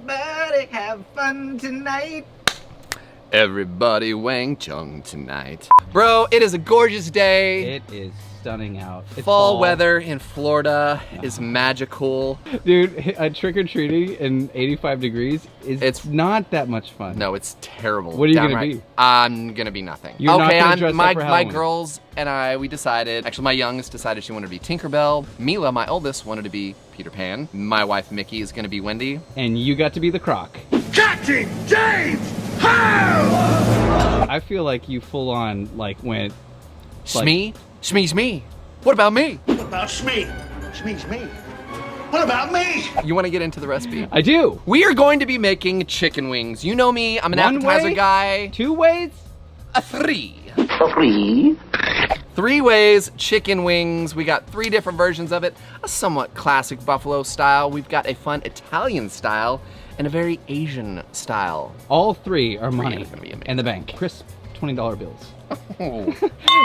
Everybody have fun tonight. Everybody Wang Chung tonight. Bro, it is a gorgeous day. It is stunning out. It's fall weather in Florida is magical. Dude, trick-or-treating in 85 degrees it's not that much fun. No, it's terrible. What are you gonna be? I'm gonna be nothing. You're not gonna dress up for my Halloween. girls and I, we decided, actually my youngest decided she wanted to be Tinkerbell. Mila, my oldest, wanted to be Peter Pan. My wife Mickey is gonna be Wendy. And you got to be the Croc. Captain James! How? I feel like you full on like went Shmee? Shmee's me. What about me? What about Shmee? Shmee's me. What about me? You want to get into the recipe? I do. We are going to be making chicken wings. You know me, I'm an appetizer guy. 2 ways? A 3. Three ways chicken wings. We got 3 different versions of it. A somewhat classic buffalo style. We've got a fun Italian style and a very Asian style. All 3 are money gonna be amazing. in the bank. Crisp $20 bills. Oh.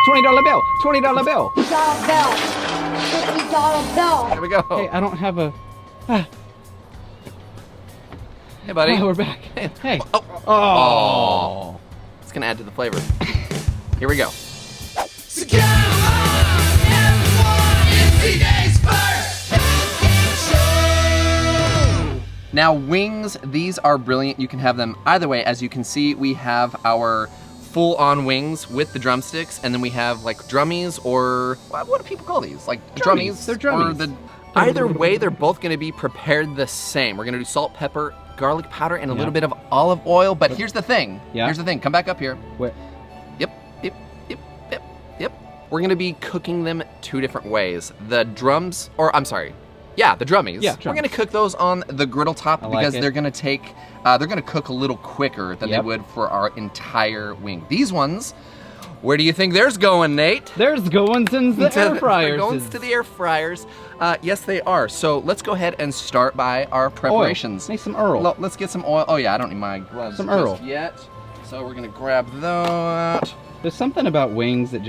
$20 bill, $20 bill. $50 bill. There we go. Hey, I don't have a. Hey, buddy. Oh, we're back. Hey. Oh. It's gonna add to the flavor. Here we go. So come on, everyone, it's today's first show. Now wings, these are brilliant. You can have them either way. As you can see, we have our full-on wings with the drumsticks, and then we have like drummies, or what do people call these? Like drummies? They're drummies. Or either way, they're both gonna be prepared the same. We're gonna do salt, pepper, garlic powder, and a little bit of olive oil. But here's the thing. Yeah. Here's the thing. Come back up here. Wait. Yep. We're gonna be cooking them 2 different ways. The drums, or I'm sorry, yeah, the drummies. Yeah, We're gonna cook those on the griddle top because it. they're gonna take, they're gonna cook a little quicker than they would for our entire wing. These ones, where do you think theirs going, Nate? There's goings in the air fryers. They're going to the air fryers. Yes, they are. So let's go ahead and start by our preparations. Make some Earl. Let's get some oil. Oh yeah, I don't need my gloves Some just Earl. yet. So we're gonna grab that. There's something about wings that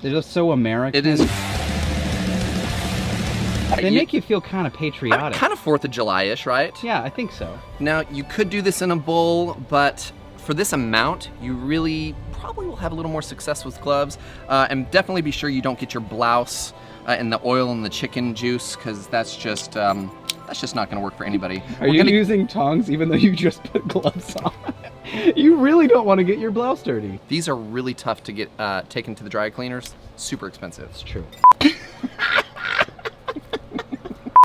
they're just so American. It is. They make you feel kind of patriotic. Kind of 4th of July-ish, right? Yeah, I think so. Now, you could do this in a bowl, but for this amount, you really probably will have a little more success with gloves. And definitely be sure you don't get your blouse and the oil and the chicken juice, because that's just not gonna work for anybody. Are you using tongs even though you just put gloves on? You really don't want to get your blouse dirty. These are really tough to get taken to the dry cleaners. Super expensive. It's true.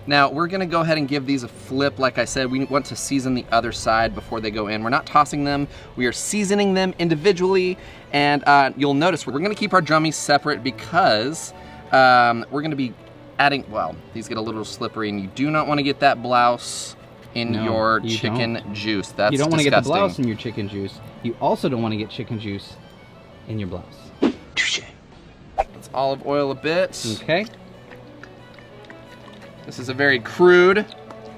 Now, we're gonna go ahead and give these a flip. Like I said, we want to season the other side before they go in. We're not tossing them, we are seasoning them individually. And you'll notice we're gonna keep our drummies separate because we're gonna be adding, well, these get a little slippery, and you do not wanna get that blouse in your chicken juice. That's You don't want to get the blouse disgusting. in your chicken juice. You also don't want to get chicken juice in your blouse. Touché. Let's olive oil a bit. Okay. This is a very crude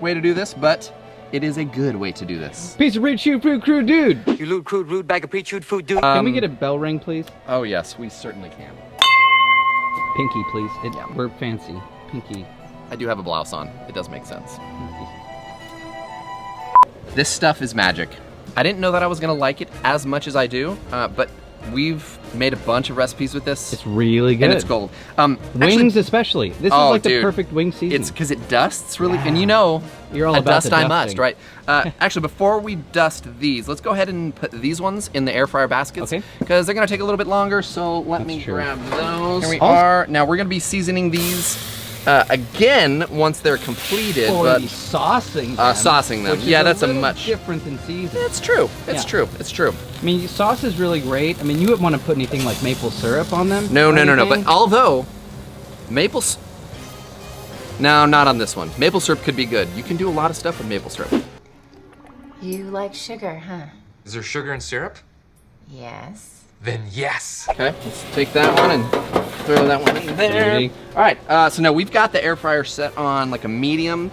way to do this, but it is a good way to do this. Piece of pre-chewed food crew, dude. You lewd, crude, rude bag of pre-chewed food, dude. Can we get a bell ring, please? Oh yes, we certainly can. Pinky, please. We're fancy. Pinky. I do have a blouse on. It does make sense. This stuff is magic. I didn't know that I was gonna like it as much as I do, but we've made a bunch of recipes with this. It's really good. And it's gold. Wings especially. This is like the perfect wing season. It's because it dusts really, and you know, you're all a about dust the I must, dusting. right? Actually, before we dust these, let's go ahead and put these ones in the air fryer baskets. Okay. Because they're gonna take a little bit longer, so let me true. grab those. Here we Also- are. Now we're gonna be seasoning these again once they're completed, but saucing them. saucing them. Which is Yeah, that's a little much different than seasoning. It's true. It's Yeah. true. It's true. I mean, sauce is really great. I mean, you wouldn't want to put anything like maple syrup on them. No. or But anything. although no, not on this one. Maple syrup could be good. You can do a lot of stuff with maple syrup. You like sugar, huh? Is there sugar and syrup? Yes. Then yes. Okay, let's take that one and throw that one in there. Sweetie. All right, so now we've got the air fryer set on like a medium.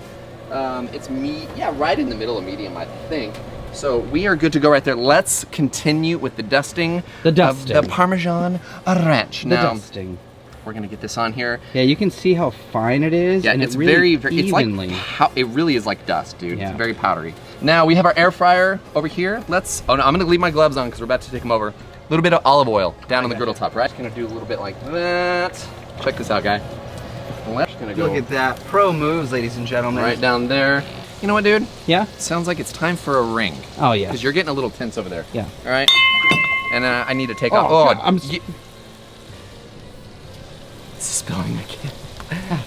Yeah, right in the middle of medium, I think. So we are good to go right there. Let's continue with the dusting. The dusting. Of the Parmesan ranch. The Now, dusting. We're gonna get this on here. Yeah, you can see how fine it is. Yeah, and it's it really very, evenly. it's like, it really is like dust, dude. Yeah. It's very powdery. Now we have our air fryer over here. Oh no, I'm gonna leave my gloves on because we're about to take them over. A little bit of olive oil down on the griddle top, right? Just gonna do a little bit like that. Check this out, guy. Just gonna go Look at that. Pro moves, ladies and gentlemen. right down there. You know what, dude? Yeah? Sounds like it's time for a ring. Oh, yeah. Because you're getting a little tense over there. Yeah. All right? And I need to take Oh, off. God, It's spilling again.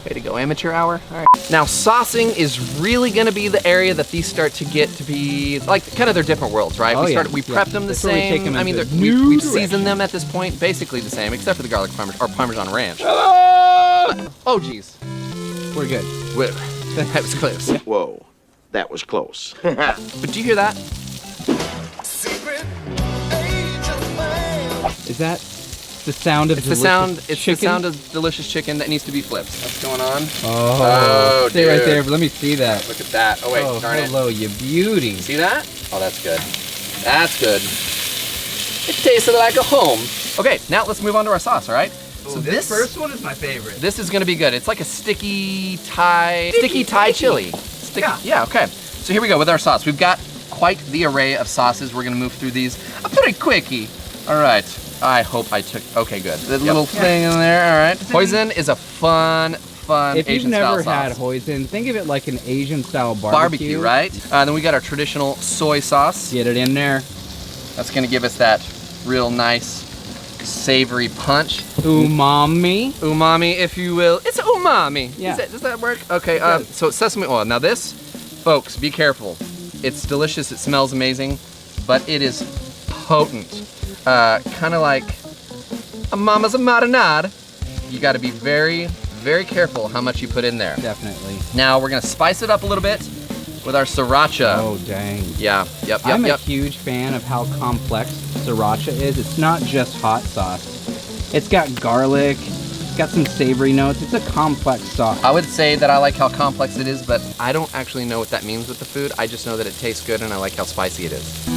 Way to go, amateur hour. All right. Now, saucing is really gonna be the area that these start to get to be, like, kind of their different worlds, right? Oh, We prepped them the That's where we take same. them I mean, into we've new seasoned them at this point, basically the same, except for the garlic Parmesan ranch. Oh, geez. We're good. Whoa, that was close. Whoa, that was close. But do you hear that? Is that the sound of It's the delicious sound. It's chicken? the sound of delicious chicken that needs to be flipped. What's going on? Oh, stay right dude. there. Let me see that. Look at that. Oh wait, Oh, darn it. hello, you beauty. See that? Oh, that's good. That's good. It tasted like a home. Okay, now let's move on to our sauce. All right. So this first one is my favorite. This is gonna be good. It's like a sticky Thai chili. Yeah. Okay. So here we go with our sauce. We've got quite the array of sauces. We're gonna move through these a pretty quickie. All right. I hope I took. Okay, good. The little thing in there. All right. Hoisin is a fun If you've Asian never style had sauce. hoisin, think of it like an Asian style Barbecue, right? Then we got our traditional soy sauce. Get it in there. That's gonna give us that real nice, savory punch. Umami. Umami, if you will. It's umami. Yeah. Does that work? Okay, does. so sesame oil. Now this, folks, be careful. It's delicious, it smells amazing, but it is potent. Kind of like a mama's a marinade. You gotta be very, very careful how much you put in there. Definitely. Now we're gonna spice it up a little bit with our sriracha. Oh, dang. Yeah, yep. I'm a huge fan of how complex sriracha is. It's not just hot sauce. It's got garlic, it's got some savory notes. It's a complex sauce. I would say that I like how complex it is, but I don't actually know what that means with the food. I just know that it tastes good and I like how spicy it is.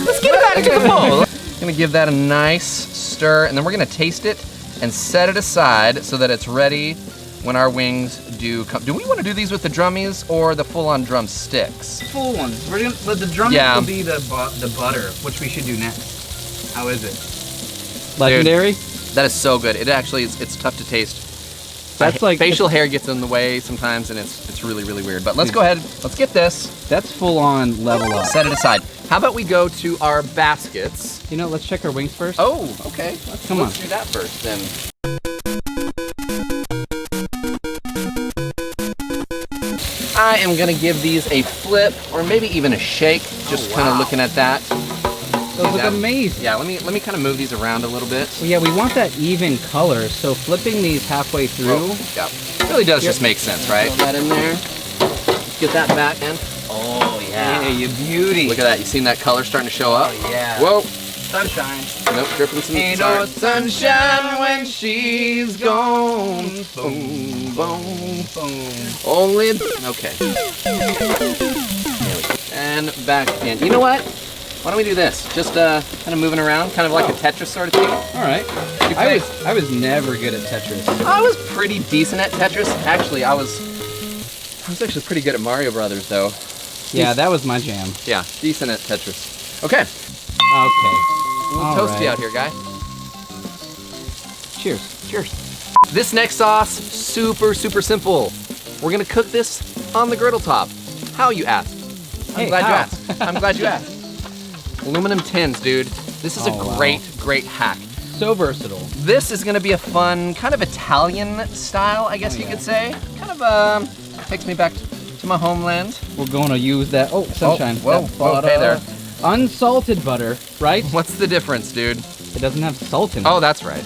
Let's get it back to the bowl. Gonna give that a nice stir, and then we're gonna taste it and set it aside so that it's ready when our wings do come. Do we want to do these with the drummies or the full-on drumsticks? Full ones. We're gonna, but the drumstick Yeah. will be the butter, which we should do next. How is it? Legendary? That is so good. It actually is. It's tough to taste. That's like facial hair gets in the way sometimes, and it's really, really weird. But let's go ahead. Let's get this. That's full on level up. Set it aside. How about we go to our baskets? You know, let's check our wings first. Oh, okay. Come on. Let's do that first then. I am gonna give these a flip or maybe even a shake. Just kind of looking at that. Those look amazing. Yeah, let me kind of move these around a little bit. Well, yeah, we want that even color, so flipping these halfway through. Yeah, really does just make sense, right? Throw that in there. Get that back in. Oh Yeah, you beauty. Look at that. You seen that color starting to show up? Oh, yeah. Whoa. Sunshine. Nope, dripping some. Ain't sorry. no sunshine when she's gone. Boom, boom. Boom. Only. Okay. There we go. And back in. You know what? Why don't we do this? Just kind of moving around, kind of like a Tetris sort of thing. All right. I was never good at Tetris. I was pretty decent at Tetris. Actually, I was actually pretty good at Mario Brothers, though. Yeah, that was my jam. Yeah, decent at Tetris. Okay. Okay. A little All toasty right. out here, guy. Cheers. Cheers. This next sauce, super, super simple. We're gonna cook this on the griddle top. How, you ask? I'm Hey, glad you how? asked. I'm glad you asked. Aluminum tins, dude. This is Oh, a wow. great hack. So versatile. This is gonna be a fun, kind of Italian style, I guess you could say. Kind of takes me back to my homeland. We're going to use that. Oh, sunshine. whoa, That whoa, butter. hey there. Unsalted butter, right? What's the difference, dude? It doesn't have salt in it. Oh, that's right.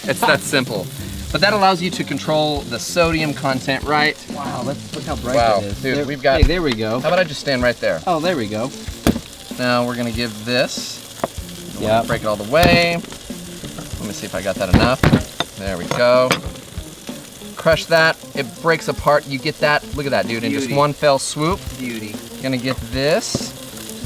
It's that simple. But that allows you to control the sodium content, right? Wow, let's look how bright Wow, it is. dude, There- we've got- Hey, there we go. How about I just stand right there? Oh, there we go. Now we're gonna give this. Yeah. Break it all the way. Let me see if I got that enough. There we go. Crush that. It breaks apart. You get that. Look at that, dude. In just Beauty. one fell swoop. Beauty. Gonna get this.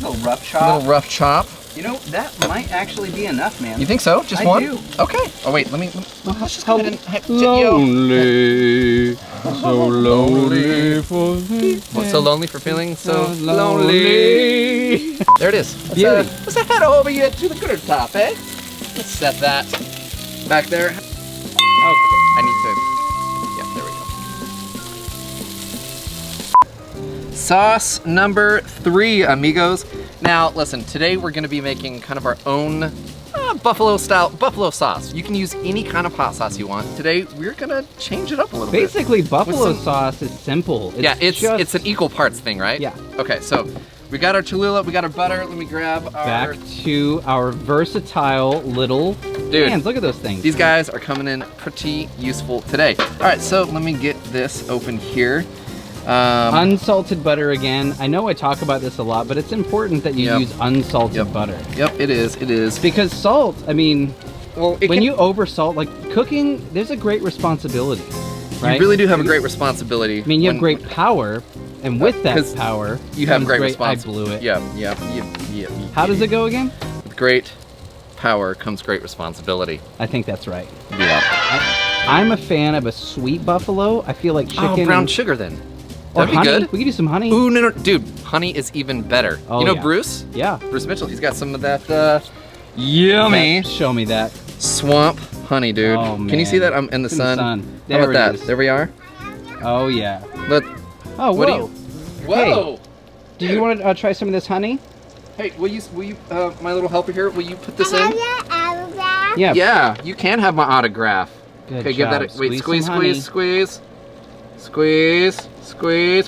A little rough A chop. little rough chop. You know, that might actually be enough, man. You think so? Just I one? do. Okay. Oh wait, let's just go ahead and yo. Lonely, so lonely for me. So lonely for feeling so lonely. There it is. Let's head over here to the griddle top, eh? Let's set that back there. Okay. I need to. Yeah, there we go. Sauce number 3, amigos. Now, listen, today we're gonna be making kind of our own buffalo sauce. You can use any kind of hot sauce you want. Today, we're gonna change it up a little bit. Basically, buffalo sauce is simple. It's an equal parts thing, right? Yeah. Okay, so we got our Cholula, we got our butter. Let me grab our... Back to our versatile little pans. Look at those things. These guys are coming in pretty useful today. All right, so let me get this open here. Unsalted butter again. I know I talk about this a lot, but it's important that you use unsalted butter. Yep, it is. Because salt, I mean, well, when you over salt, like cooking, there's a great responsibility, right? You really do have a great responsibility. I mean, you have great power, and with that power, you have great responsibility. I blew it. Yeah. How does it go again? With great power comes great responsibility. I think that's right. Yeah. I'm a fan of a sweet buffalo. I feel like chicken. Oh, brown sugar then. Or That'd honey. be good. We could do some honey. Ooh, no, dude, honey is even better. Oh, you know yeah. Bruce? Yeah. Bruce Mitchell, he's got some of that yummy Show me that. swamp honey, dude. Oh, man. Can you see that? I'm in the sun. How How about that? is. There we are. Oh, yeah. What Oh, do you? Whoa! Do you want to try some of this honey? Hey, will you, my little helper here, will you put this in? Yeah. Yeah, you can have my autograph. Good Okay, give job. that a, wait, Squeeze some honey. Squeeze.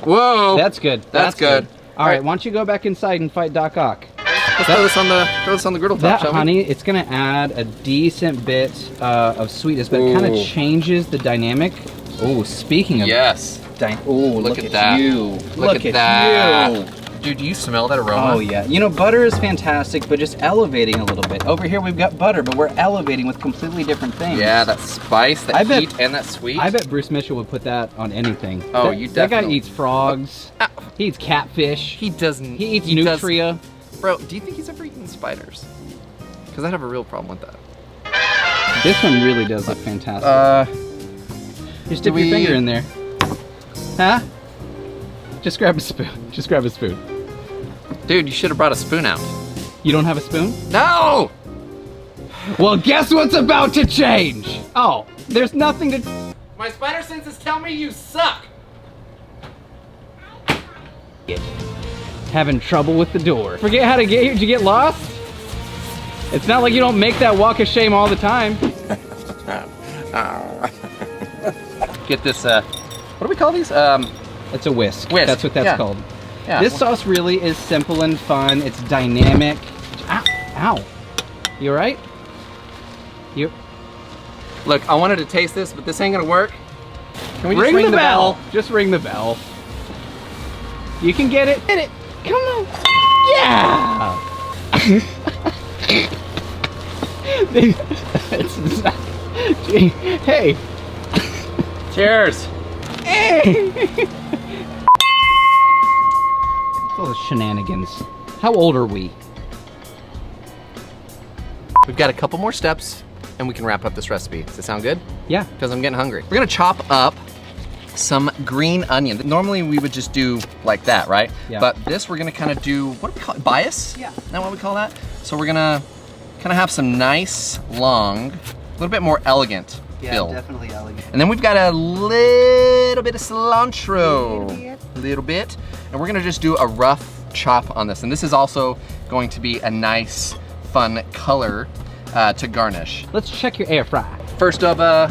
Whoa! That's good. That's good. All right, why don't you go back inside and fight Doc Ock? Let's throw this on the griddle top, That shall we? honey, it's gonna add a decent bit of sweetness, but it kind of changes the dynamic. Oh, speaking of Yes. look at that. you. Look at that. Dude, do you smell that aroma? Oh yeah. You know, butter is fantastic, but just elevating a little bit. Over here we've got butter, but we're elevating with completely different things. Yeah, that spice, that heat, and that sweet. I bet Bruce Mitchell would put that on anything. Oh, that, you That guy definitely- eats frogs. He eats catfish. He doesn't. He eats nutria. Bro, do you think he's ever eaten spiders? Because I'd have a real problem with that. This one really does look fantastic. Just dip your finger in there. Huh? Just grab a spoon. Just grab a spoon. Dude, you should have brought a spoon out. You don't have a spoon? No! Well, guess what's about to change? Oh, there's nothing to... My spider senses tell me you suck! Having trouble with the door. Forget how to get here? Did you get lost? It's not like you don't make that walk of shame all the time. Get this, what do we call these? It's a whisk. Whisk, That's what that's yeah. called. Yeah. This sauce really is simple and fun. It's dynamic. Ow. Ow. You all right? You... Look, I wanted to taste this, but this ain't gonna work. Can we just ring the bell? Just ring the bell. You can get it. Hit it. Come on. Yeah. It's not... Hey. Cheers! All the shenanigans. How old are we? We've got a couple more steps, and we can wrap up this recipe. Does it sound good? Yeah. Because I'm getting hungry. We're gonna chop up some green onion. Normally we would just do like that, right? Yeah. But this we're gonna kind of do, what do we call it? Bias? Yeah. Is that what we call that? So we're gonna kind of have some nice, long, a little bit more elegant build. definitely elegant. And then we've got a little bit of cilantro. A little bit. And we're gonna just do a rough chop on this. And this is also going to be a nice, fun color to garnish. Let's check your air fry. First up, oh.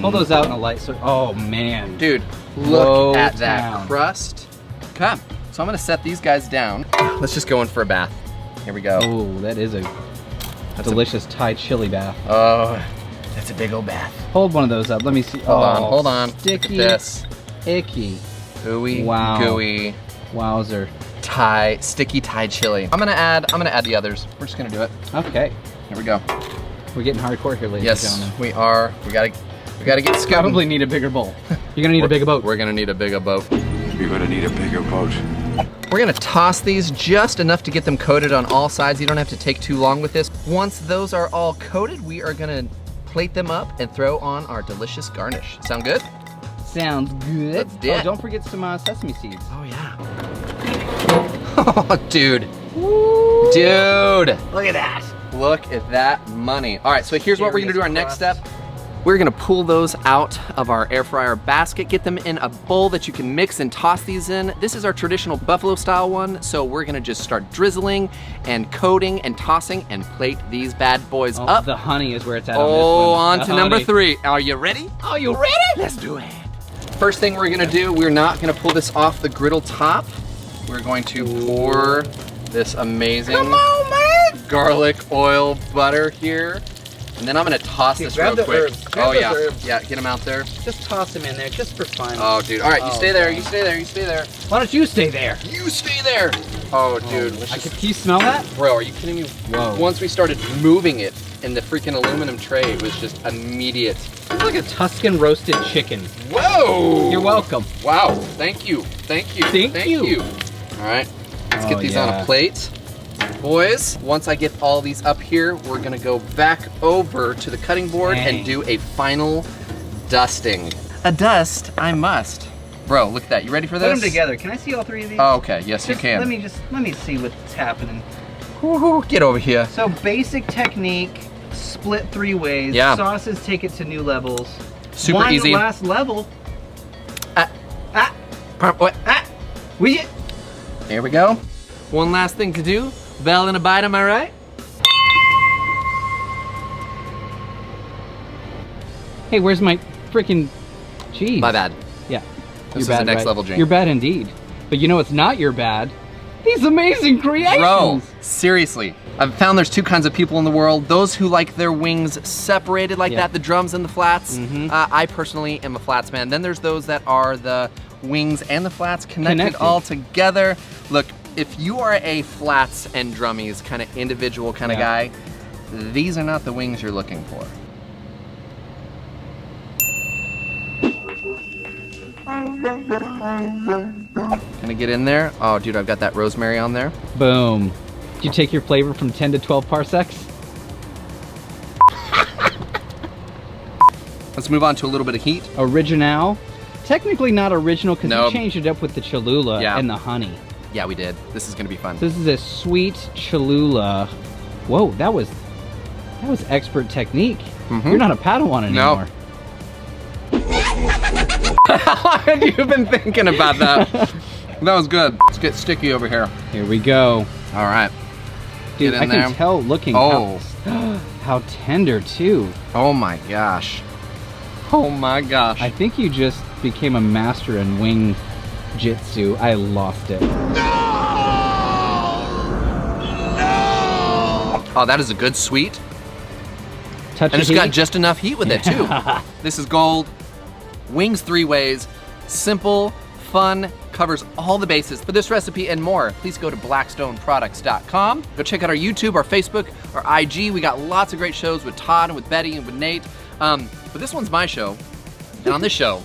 Pull those out in a light so... Oh, man. Dude, Low look at that town. crust. Okay, so I'm gonna set these guys down. Let's just go in for a bath. Here we go. Oh, that is a delicious Thai chili bath. Oh, that's a big old bath. Hold one of those up. Let me see. Hold on. Sticky. Look at this. Icky. Gooey, Wow. gooey, Wowzer. sticky Thai chili. I'm gonna add the others. We're just gonna do it. Okay. Here we go. We're getting hardcore here, ladies and Yes, gentlemen. we are. We gotta get scooting. Probably need a bigger bowl. You're gonna need a bigger boat. We're gonna need a bigger boat. You're gonna need a bigger boat. We're gonna toss these just enough to get them coated on all sides. You don't have to take too long with this. Once those are all coated, we are gonna plate them up and throw on our delicious garnish. Sound good? Sounds good. Let's do it. Oh, don't forget some sesame seeds. Oh yeah. Oh, dude. Dude. Look at that. Look at that money. All right, so here's what we're gonna do our next step. We're gonna pull those out of our air fryer basket, get them in a bowl that you can mix and toss these in. This is our traditional buffalo style one, so we're gonna just start drizzling and coating and tossing and plate these bad boys up. The honey is where it's at Oh, on on this to one. number 3. Are you ready? Are you ready? Let's do it. First thing we're gonna do, we're not gonna pull this off the griddle top. We're going to pour this amazing garlic oil butter here. And then I'm gonna toss this real quick. Oh yeah, yeah, get them out there. Just toss them in there, just for fun. Oh dude, all right, you stay there, you stay there, you stay there. Why don't you stay there? You stay there. Oh dude, Can you smell that? bro, are you kidding me? Whoa. Once we started moving it in the freaking aluminum tray, it was just immediate. It's like a Tuscan roasted chicken. Whoa! You're welcome. Wow, thank you, thank you, Thank you. All right, let's get these on a plate. Boys, once I get all these up here, we're gonna go back over to the cutting board and do a final dusting. A dust, I must. Bro, look at that. You ready for this? Put them together. Can I see all 3 of these? Oh, okay. Yes, you can. Let me see what's happening. Woo-hoo, get over here. So basic technique, split 3 ways. Yeah. Sauces take it to new levels. Super easy. One last level. What? We. Here we go. One last thing to do. Bell and a bite, am I right? Hey, where's my freaking cheese? My bad. Yeah. This is the next level drink. You're bad indeed. But you know what's not your bad? These amazing creations. Bro, seriously. I've found there's 2 kinds of people in the world. Those who like their wings separated like that, the drums and the flats. I personally am a flats man. Then there's those that are the wings and the flats connected all together. Look, if you are a flats and drummies kind of individual kind of guy, these are not the wings you're looking for. Can I get in there? Oh, dude, I've got that rosemary on there. Boom. Did you take your flavor from 10 to 12 parsecs? Let's move on to a little bit of heat. Original. Technically not original because Nope. you changed it up with the Cholula and the honey. Yeah, we did. This is gonna be fun. This is a sweet Cholula. Whoa, that was expert technique. You're not a Padawan anymore. How long have you been thinking about that? That was good. Let's get sticky over here. Here we go. All right. Dude, Get in I can there. tell looking how tender too. Oh my gosh. Oh my gosh. I think you just became a master in wing jitsu. I lost it. Oh, that is a good sweet. Touch And of it's got heat? just enough heat with it too. This is gold. Wings 3 ways. Simple, fun, covers all the bases. For this recipe and more, please go to blackstoneproducts.com. Go check out our YouTube, our Facebook, our IG. We got lots of great shows with Todd and with Betty and with Nate. But this one's my show. And on this show,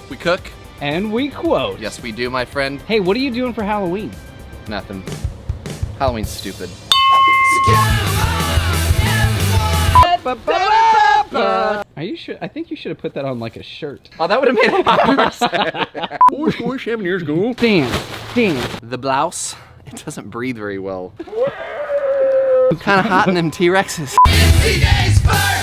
we cook. And we quote. Yes, we do, my friend. Hey, what are you doing for Halloween? Nothing. Halloween's stupid. Are you sure? I think you should have put that on like a shirt. Oh, that would have made a lot more sense. 7 years ago. Dance. The blouse, it doesn't breathe very well. Kind of hot in them T-Rexes. Today's fire!